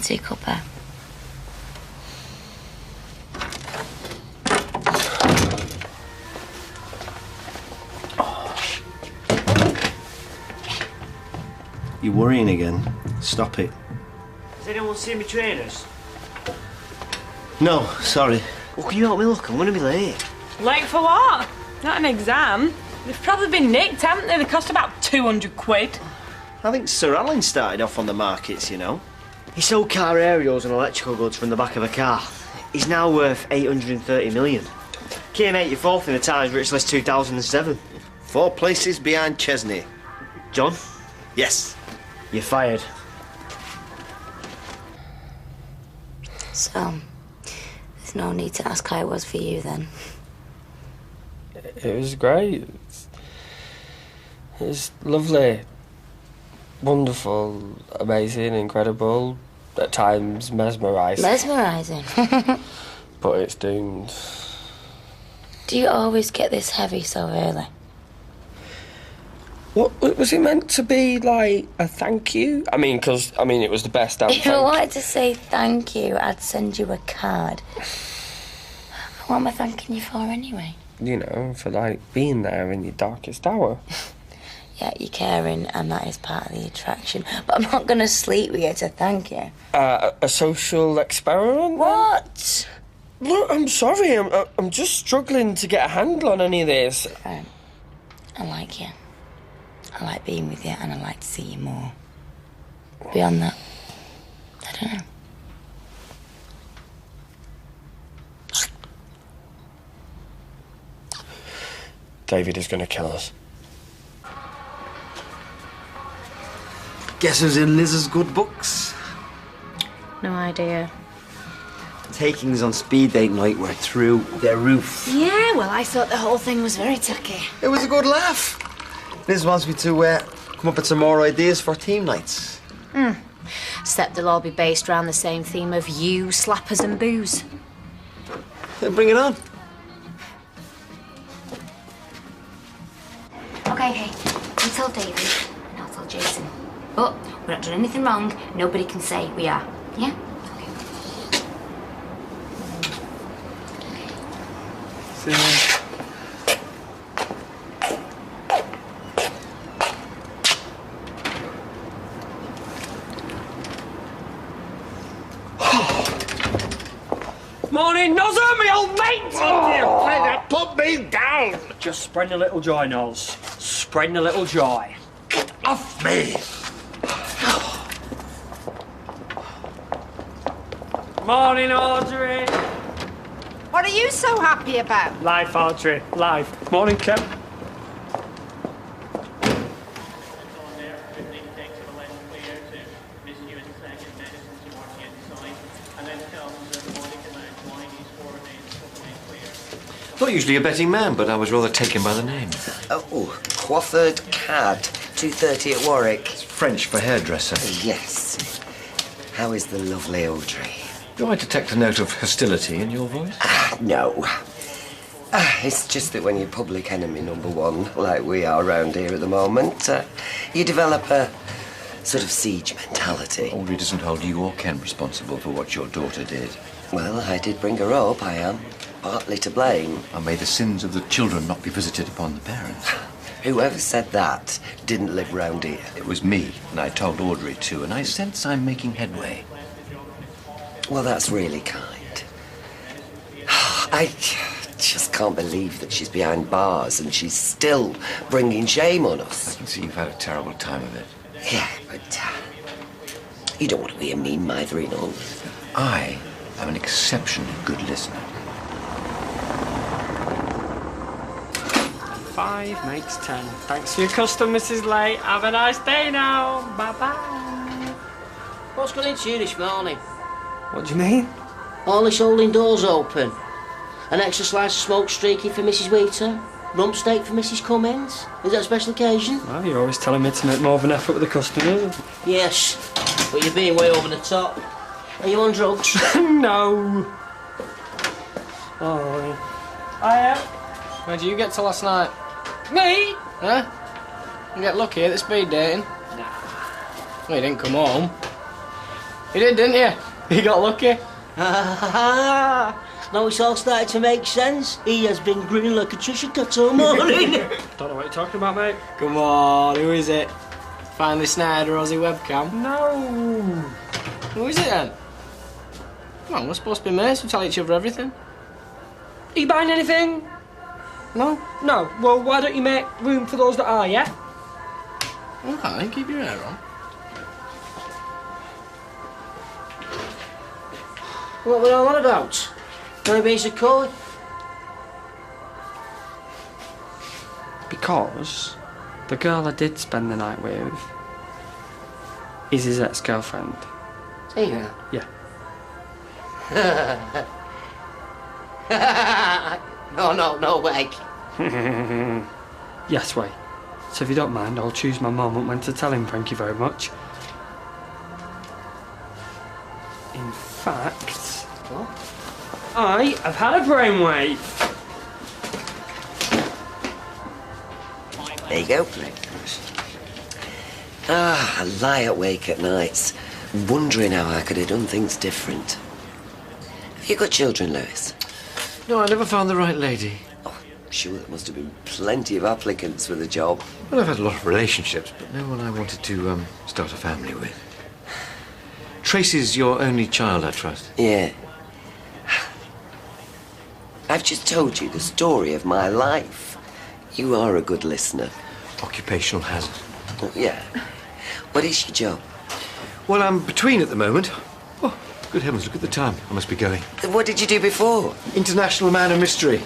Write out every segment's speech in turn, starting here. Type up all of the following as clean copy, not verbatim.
teacupper. You're worrying again. Stop it. Has anyone seen me trainers? No, sorry. Well, can you help me look? I'm going to be late. Late for what? Not an exam. They've probably been nicked, haven't they? They cost about 200 quid. I think Sir Alan started off on the markets, you know. He sold car aerials and electrical goods from the back of a car. He's now worth 830 million. Came 84th in the Times Rich List 2007. 4 places behind Chesney. John, Yes. you're fired. So, there's no need to ask how it was for you then. It was great. It was lovely, wonderful, amazing, incredible, at times mesmerising. Mesmerising. But it's doomed. Do you always get this heavy so early? What was it meant to be, like a thank you? Because it was the best damn If I wanted to say thank you, I'd send you a card. What am I thanking you for anyway? You know, for like being there in your darkest hour. Yeah, you're caring, and that is part of the attraction. But I'm not going to sleep with you to thank you. A social experiment? What? Look, I'm sorry. I'm just struggling to get a handle on any of this. I like you. I like being with you, and I like to see you more. Beyond that, I don't know. David is going to kill us. Guess who's in Liz's good books? No idea. Takings on speed date night were through their roof. Yeah, well, I thought the whole thing was very tacky. It was a good laugh. Liz wants me to come up with some more ideas for team nights. Except they'll all be based around the same theme of you, slappers and booze. Then bring it on. Okay, hey, you tell David, and I'll tell Jason. But we're not doing anything wrong. Nobody can say we are. Yeah? Okay. See you. Morning, Nozza, me old mate! Put me down! Just spreading a little joy, Noz. Spreading a little joy. Off me! Morning, Audrey. What are you so happy about? Life, Audrey, life. Morning, Kev. Not usually a betting man, but I was rather taken by the name. Oh, coiffured cad, 2:30 at Warwick. It's French for hairdresser. Yes. How is the lovely Audrey? Do I detect a note of hostility in your voice? No. It's just that when you're public enemy number one, like we are around here at the moment, you develop a sort of siege mentality. Audrey doesn't hold you or Ken responsible for what your daughter did. Well, I did bring her up, I am. Partly to blame. And may the sins of the children not be visited upon the parents. Whoever said that didn't live round here. It was me, and I told Audrey too, and I sense I'm making headway. Well, that's really kind. I just can't believe that she's behind bars and she's still bringing shame on us. I can see you've had a terrible time of it. Yeah, but you don't want to be a mean, mithering on. I am an exceptionally good listener. 5 makes 10. Thanks for your custom, Mrs. Lay. Have a nice day now. Bye-bye. What's going into you this morning? What do you mean? All this holding doors open. An extra slice of smoked streaky for Mrs. Wheater. Rump steak for Mrs. Cummins. Is that a special occasion? Well, you're always telling me to make more of an effort with the customers. Yes, but you're being way over the top. Are you on drugs? No. Oh, I am. Where did you get to last night? Me? Huh? You get lucky at the speed dating? Nah. Well, you didn't come home. You did, didn't you? You got lucky. Now it's all starting to make sense. He has been grinning like a Cheshire cat all morning. Don't know what you're talking about, mate. Come on, who is it? Finally snared a Aussie webcam? No. Who is it then? Come on, we're supposed to be mates. We tell each other everything. Are you buying anything? No? No. Well, why don't you make room for those that are, yeah? Okay, keep your hair on. What were all that about? Maybe he's a code. Because the girl I did spend the night with is his ex-girlfriend. Yeah. Yeah. No way. Yes, way. So if you don't mind, I'll choose my moment when to tell him thank you very much. In fact... What? I have had a brainwave. There you go. I lie awake at nights, wondering how I could have done things different. Have you got children, Lewis? No, I never found the right lady. Oh, I'm sure there must have been plenty of applicants for the job. Well, I've had a lot of relationships, but no one I wanted to start a family with. Tracy's your only child, I trust. Yeah. I've just told you the story of my life. You are a good listener. Occupational hazard. Oh, yeah. What is your job? Well, I'm between at the moment. Oh, good heavens, look at the time. I must be going. What did you do before? International Man of Mystery.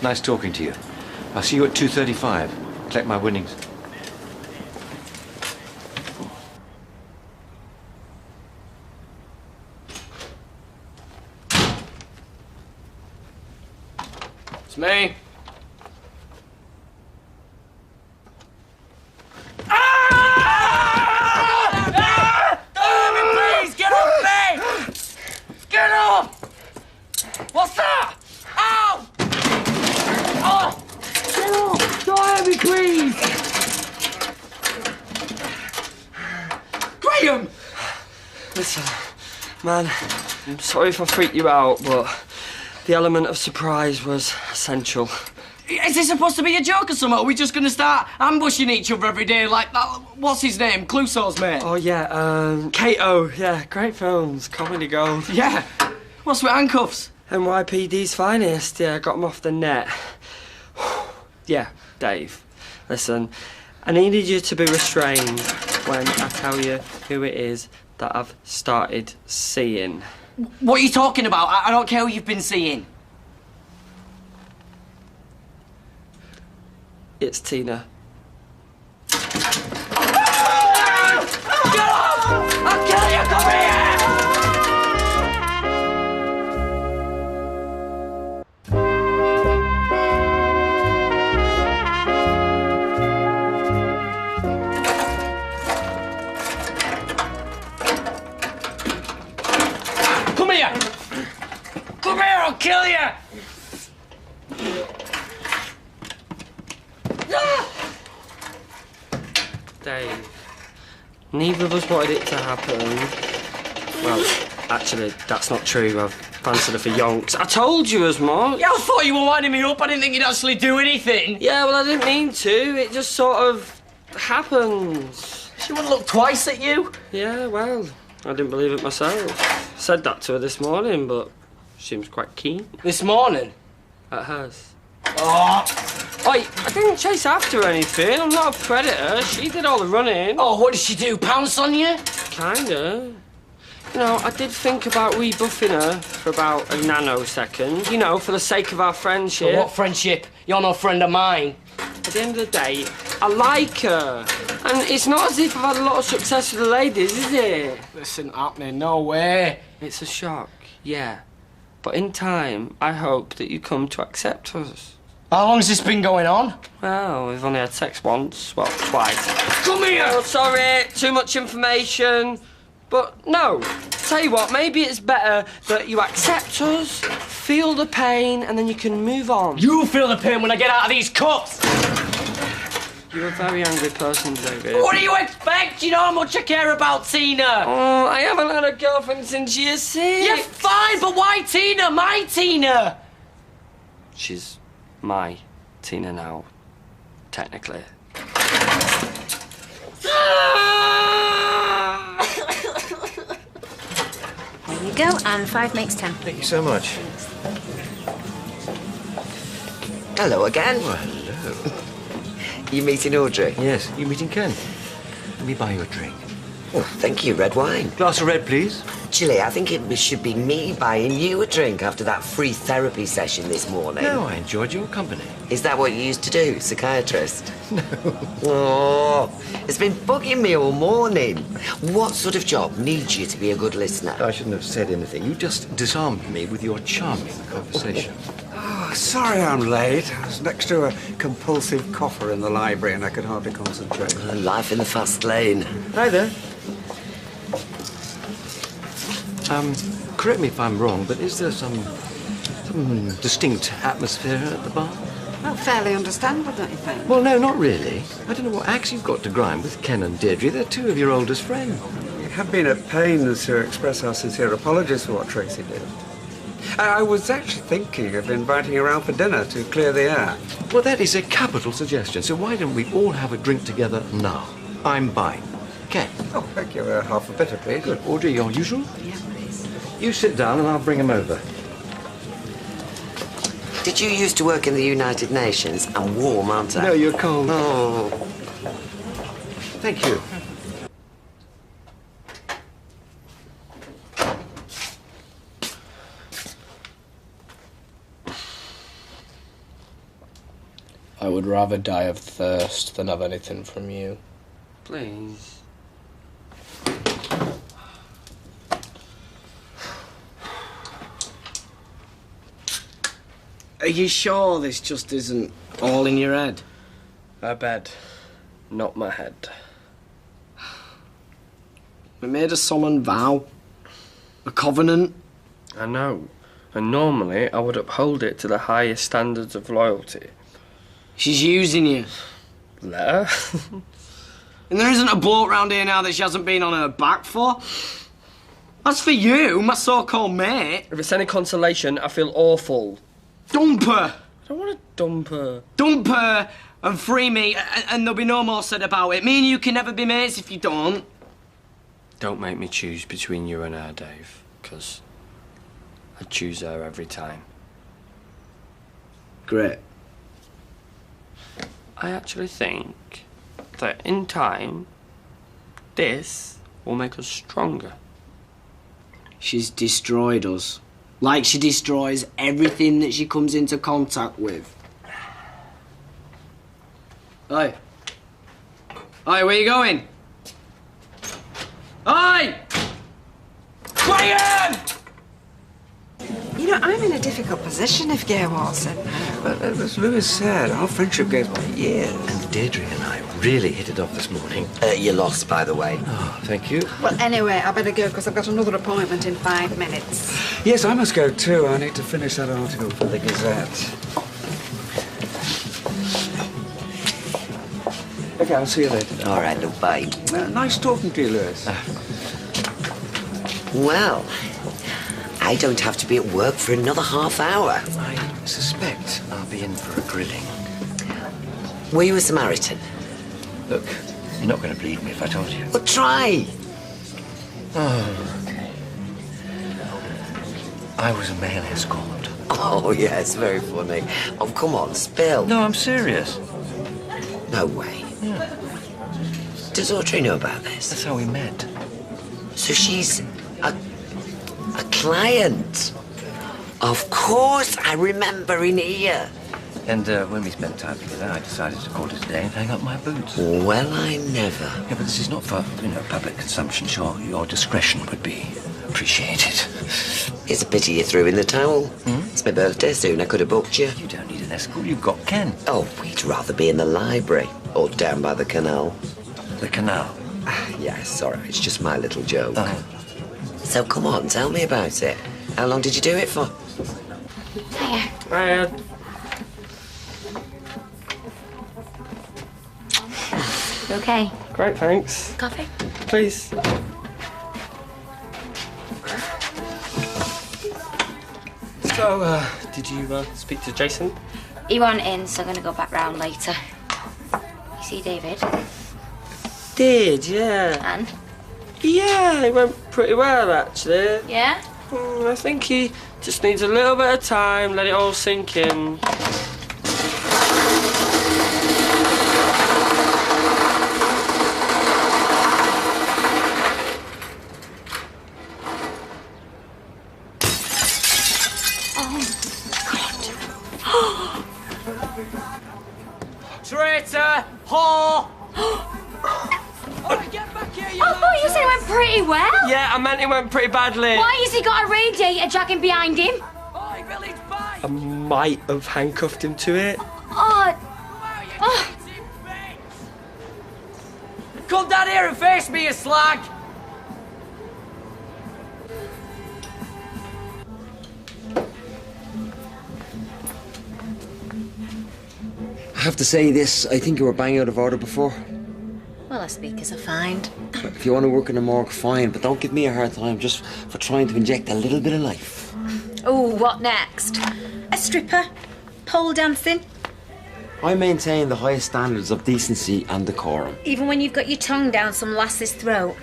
Nice talking to you. I'll see you at 2:35. Collect my winnings. It's me. Please, get off me! Get off! What's that? Ow! Oh! Get off! Don't hurt me, please! Graham! Listen, man, I'm sorry if I freaked you out, but the element of surprise was essential. Is this supposed to be a joke or something? Are we just going to start ambushing each other every day like that? What's his name? Clouseau's mate? Oh, yeah, Kato. Yeah, great films. Comedy gold. Yeah. What's with handcuffs? NYPD's finest. Yeah, got him off the net. Yeah, Dave, listen, I needed you to be restrained when I tell you who it is that I've started seeing. What are you talking about? I don't care who you've been seeing. It's Tina. Get off! I'll kill you! Come here! Come here! Come here! I'll kill you! Dave, neither of us wanted it to happen. Well, actually, that's not true. I've fancied her for yonks. I told you as much. Yeah, I thought you were winding me up. I didn't think you'd actually do anything. Yeah, well, I didn't mean to. It just sort of happens. She wouldn't look twice at you. Yeah, well, I didn't believe it myself. Said that to her this morning, but she seems quite keen. This morning? At hers. Oh! Oi, I didn't chase after anything. I'm not a predator. She did all the running. Oh, what did she do? Pounce on you? Kinda. You know, I did think about rebuffing her for about a nanosecond, you know, for the sake of our friendship. So what friendship? You're no friend of mine. At the end of the day, I like her. And it's not as if I've had a lot of success with the ladies, is it? This isn't happening, no way. It's a shock, yeah. But in time, I hope that you come to accept us. How long's this been going on? Well, we've only had sex once. Well, twice. Come here! Oh, sorry, too much information. But no, tell you what, maybe it's better that you accept us, feel the pain, and then you can move on. You feel the pain when I get out of these cuffs! You're a very angry person, David. What do you expect? You know how much I care about Tina. Oh, I haven't had a girlfriend since year 6. You're fine, but why Tina? My Tina. She's my Tina now, technically. There you go, and 5 makes 10. Thank you so much. Hello again. Well, hello. You meeting Audrey? Yes, you meeting Ken? Let me buy you a drink. Oh, thank you. Red wine. Glass of red, please. Actually, I think it should be me buying you a drink after that free therapy session this morning. No, I enjoyed your company. Is that what you used to do, psychiatrist? No. Oh, it's been bugging me all morning. What sort of job needs you to be a good listener? I shouldn't have said anything. You just disarmed me with your charming conversation. Oh, sorry I'm late. I was next to a compulsive cougher in the library and I could hardly concentrate. Life in the fast lane. Hi there. Correct me if I'm wrong, but is there some distinct atmosphere at the bar? Well, fairly understandable, don't you think? Well, no, not really. I don't know what axe you've got to grind with Ken and Deirdre. They're two of your oldest friends. We have been at pains to express our sincere apologies for what Tracy did. I was actually thinking of inviting her out for dinner to clear the air. Well, that is a capital suggestion. So why don't we all have a drink together now? I'm buying. Ken? Oh, thank you. Half a bitter, please. Good. Audrey, your usual? Yeah, please. You sit down and I'll bring him over. Did you used to work in the United Nations? I'm warm, aren't I? No, you're cold. Oh. Thank you. I would rather die of thirst than have anything from you. Please. Are you sure this just isn't all in your head? My bed, not my head. We made a solemn vow. A covenant. I know. And normally I would uphold it to the highest standards of loyalty. She's using you. Let her? And there isn't a bloke round here now that she hasn't been on her back for. That's for you, my so-called mate. If it's any consolation, I feel awful. Dump her! I don't want to dump her. Dump her and free me, and there'll be no more said about it. Me and you can never be mates if you don't. Don't make me choose between you and her, Dave, because I'd choose her every time. Great. I actually think that in time, this will make us stronger. She's destroyed us. Like she destroys everything that she comes into contact with. Oi. Oi, where you going? Oi! Quiet! You know, I'm in a difficult position if Gay wasn't. But as Lewis said, our friendship goes back years. And Deirdre and I really hit it off this morning. You lost, by the way. Oh, thank you. Well, anyway, I better go because I've got another appointment in 5 minutes. Yes, I must go too. I need to finish that article for the Gazette. Okay, I'll see you later. All right, look, bye. Nice talking to you, Lewis. Well, I don't have to be at work for another half hour. I suspect I'll be in for a grilling. Were you a Samaritan? Look, you're not going to believe me if I told you. Well, try. Oh, okay. I was a male escort. Oh, yes, very funny. Oh, come on, spill. No, I'm serious. No way. Yeah. Does Audrey know about this? That's how we met. So she's a client. Of course, I remember in here. And when we spent time together, I decided to call it a day and hang up my boots. Well, I never. Yeah, but this is not for, public consumption. Sure, your discretion would be appreciated. It's a pity you threw in the towel. It's my birthday soon. I could have booked you. You don't need an escort. You've got Ken. Oh, we'd rather be in the library or down by the canal. The canal? Yes, sorry. It's just my little joke. Oh. So come on, tell me about it. How long did you do it for? You okay? Great, thanks. Coffee? Please. So, did you speak to Jason? He wasn't in, so I'm going to go back round later. You see David? Did, yeah. And? Yeah, it went pretty well, actually. Yeah? I think he just needs a little bit of time, let it all sink in. Traitor! Whore! Get back here, you I thought you said it went pretty well. Yeah, I meant it went pretty badly. Why has he got a radiator dragging behind him? I might have handcuffed him to it. Oh. Oh. Come down here and face me, you slag! I have to say this, I think you were bang out of order before. Well, our speakers are fine. If you want to work in a morgue, fine, but don't give me a hard time just for trying to inject a little bit of life. Oh, what next? A stripper? Pole dancing? I maintain the highest standards of decency and decorum. Even when you've got your tongue down some lass's throat?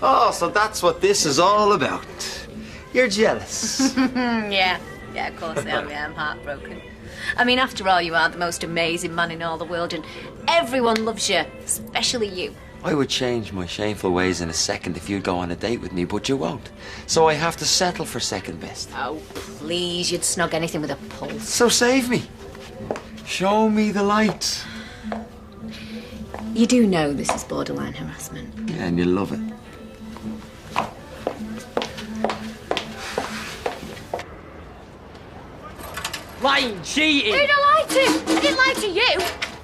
Oh, so that's what this is all about. You're jealous. Yeah, of course I am. Yeah, I'm heartbroken. I mean, after all, you are the most amazing man in all the world, and everyone loves you, especially you. I would change my shameful ways in a second if you'd go on a date with me, but you won't. So I have to settle for second best. Oh, please, you'd snog anything with a pulse. So save me. Show me the light. You do know this is borderline harassment. Yeah, and you love it. Lying, cheating! Dude, I lied to! I didn't lie to you!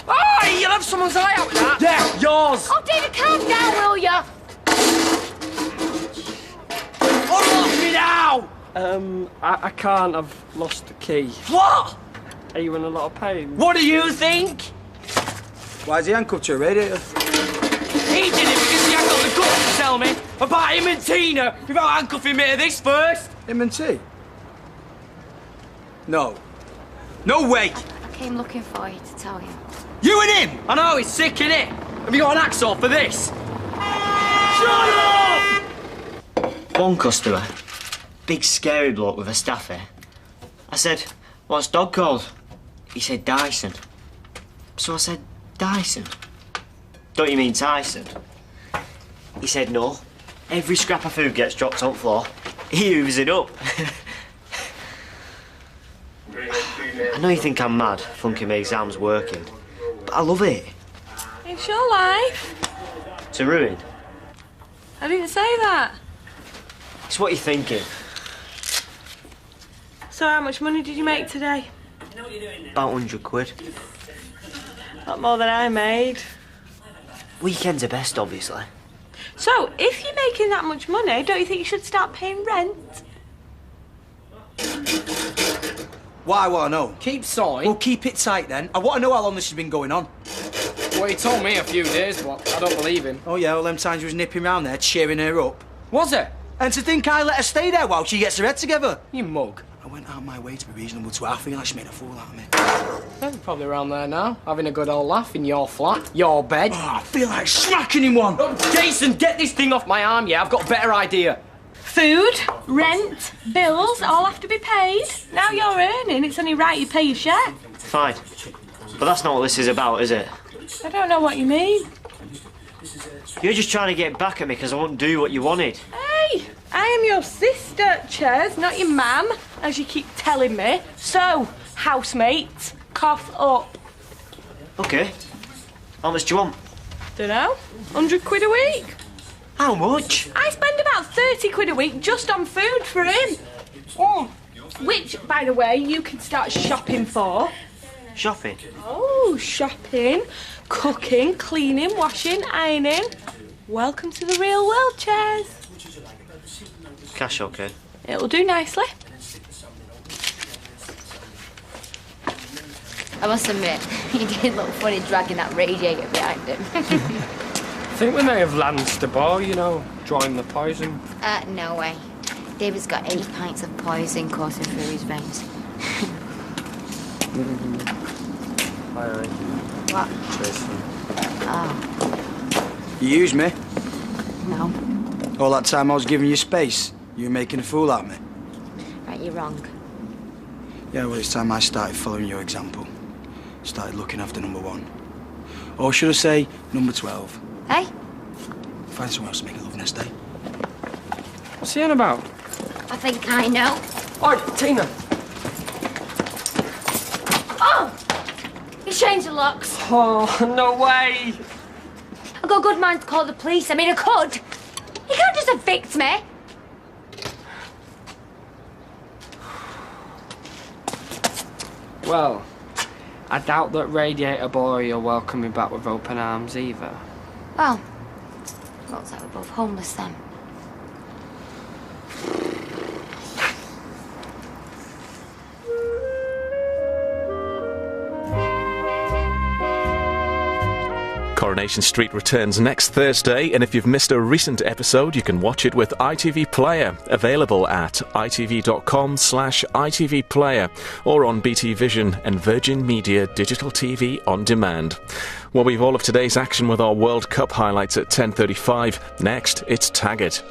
Oh, you'll have someone's eye out with that! Yeah, yours! Oh, David, calm down, will ya? Unlock me now! I can't. I've lost the key. What? Are you in a lot of pain? What do you think? Why's he handcuffed to a radiator? He did it because he hadn't got the guts to tell me about him and Tina without handcuffing me to this first. Him and T? No. No way! I came looking for you to tell you. You and him! I know, he's sick, innit? Have you got an hacksaw for this? Shut up! One customer, big scary bloke with a staff here. I said, what's dog called? He said Dyson. So I said, Dyson? Don't you mean Tyson? He said no. Every scrap of food gets dropped on the floor. He hoovers it up. I know you think I'm mad, funking my exams working, but I love it. It's your life. To ruin. I didn't say that. It's what you're thinking. So how much money did you make today? About 100 quid. Not more than I made. Weekends are best, obviously. So, if you're making that much money, don't you think you should start paying rent? Why, I want to know. Keep sawing. Well, keep it tight then. I want to know how long this has been going on. Well, he told me a few days, but I don't believe him. Oh, yeah, all them times you was nipping round there, cheering her up. Was it? And to think I let her stay there while she gets her head together. You mug. I went out of my way to be reasonable to her. I feel like she made a fool out of me. They're probably around there now, having a good old laugh in your flat, your bed. Oh, I feel like smacking him one. Oh, Jason, get this thing off my arm, yeah? I've got a better idea. Food, rent, bills, all have to be paid. Now you're earning, it's only right you pay your share. Fine. But that's not what this is about, is it? I don't know what you mean. You're just trying to get back at me because I won't do what you wanted. Hey, I am your sister, Ches, not your mum, as you keep telling me. So, housemate, cough up. Okay. How much do you want? Dunno, 100 quid a week. How much? I spend about 30 quid a week just on food for him. Which, by the way, you can start shopping for. Shopping? Oh, shopping, cooking, cleaning, washing, ironing. Welcome to the real world, Ches. Cash okay? It'll do nicely. I must admit, he did look funny dragging that radiator behind him. I think we may have lanced the ball, you know, drawing the poison. No way. David's got 8 pints of poison coursing through his veins. Aye. What? Jason. Oh. You used me? No. All that time I was giving you space, you were making a fool out of me. Right, you're wrong. Yeah, well, it's time I started following your example. Started looking after number 1. Or should I say, number 12. Hey? Find someone else to make a love nest, eh? What's he on about? I think I know. Oi, Tina! Oh! He changed the locks. Oh, no way! I've got a good mind to call the police. I mean, I could. He can't just evict me. Well, I doubt that Radiator Boy will welcome me back with open arms either. Well, looks like we're both homeless then. Coronation Street returns next Thursday, and if you've missed a recent episode, you can watch it with ITV Player, available at itv.com/ITV Player, or on BT Vision and Virgin Media Digital TV on demand. Well, we've all of today's action with our World Cup highlights at 10:35. Next, it's Taggart.